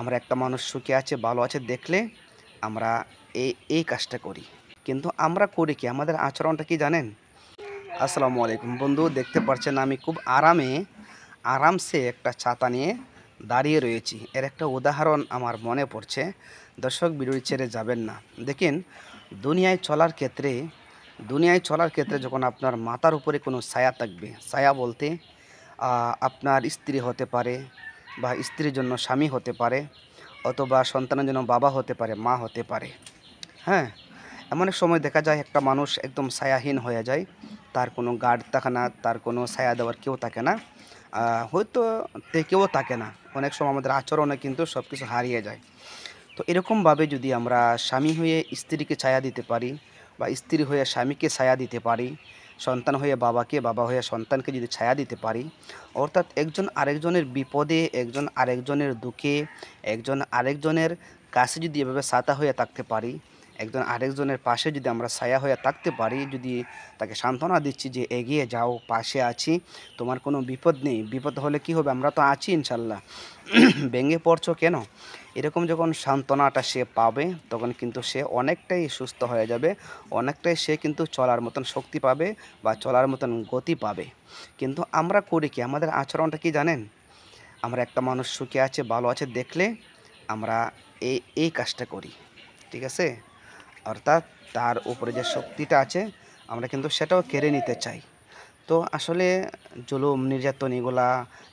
আমরা একটা মানুষ সুখে আছে, ভালো আছে দেখলে আমরা এই কাজটা করি। কিন্তু আমরা করি কি? আমাদের আচরণটা কি জানেন? আসসালামু আলাইকুম বন্ধু, দেখতে পাচ্ছেন আমি খুব আরামসে একটা ছাতা নিয়ে দাঁড়িয়ে রয়েছি। এর একটা উদাহরণ আমার মনে পড়ছে। দর্শক, ভিডিওটি ছেড়ে যাবেন না। দেখেন, দুনিয়ায় চলার ক্ষেত্রে যখন আপনার মাথার উপরে কোনো ছায়া থাকবে, ছায়া বলতে আপনার স্ত্রী হতে পারে, বা স্ত্রীর জন্য স্বামী হতে পারে, অথবা সন্তানের জন্য বাবা হতে পারে, মা হতে পারে। হ্যাঁ? এমন এক সময় দেখা যায় একটা মানুষ একদম ছায়াহীন হয়ে যায়। তার কোনো গার্ড থাকে না, তার কোনো ছায়া দেওয়ার কেউ থাকে না। হয়তো কেউও থাকে না। অনেক সময় আমাদের আচরণে কিন্তু সবকিছু হারিয়ে যায়। তো এরকমভাবে যদি আমরা স্বামী হয়ে স্ত্রীকে ছায়া দিতে পারি, বা স্ত্রী হয়ে স্বামীকে ছায়া দিতে পারি, সন্তান হয়ে বাবাকে, বাবা হয়ে সন্তানকে যদি ছায়া দিতে পারি, অর্থাৎ একজন আরেকজনের বিপদে, একজন আরেকজনের দুঃখে, একজন আরেকজনের কাছে যদি এভাবে ছাতা হয়ে থাকতে পারি, একজন আরেকজনের পাশে যদি আমরা ছায়া হয়ে থাকতে পারি, যদি তাকে সান্ত্বনা দিচ্ছি যে এগিয়ে যাও, পাশে আছি, তোমার কোনো বিপদ নেই, বিপদ হলে কি হবে, আমরা তো আছি ইনশাল্লাহ, ভেঙে পড়ছো কেন, এরকম যখন সান্ত্বনাটা সে পাবে, তখন কিন্তু সে অনেকটাই সুস্থ হয়ে যাবে, অনেকটাই সে কিন্তু চলার মতন শক্তি পাবে, বা চলার মতন গতি পাবে। কিন্তু আমরা করি কি? আমাদের আচরণটা কি জানেন? আমরা একটা মানুষ সুখে আছে, ভালো আছে দেখলে আমরা এই কাজটা করি। ঠিক আছে? অর্থাৎ তার উপরে যে শক্তিটা আছে, আমরা কিন্তু সেটাও কেড়ে নিতে চাই। তো আসলে জুলুম, নির্যাতন এগুলা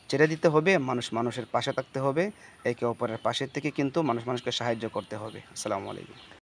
ছেড়ে দিতে হবে। মানুষ মানুষের পাশে থাকতে হবে। একে অপরের পাশে থেকে কিন্তু মানুষ মানুষকে সাহায্য করতে হবে। আসসালামু আলাইকুম।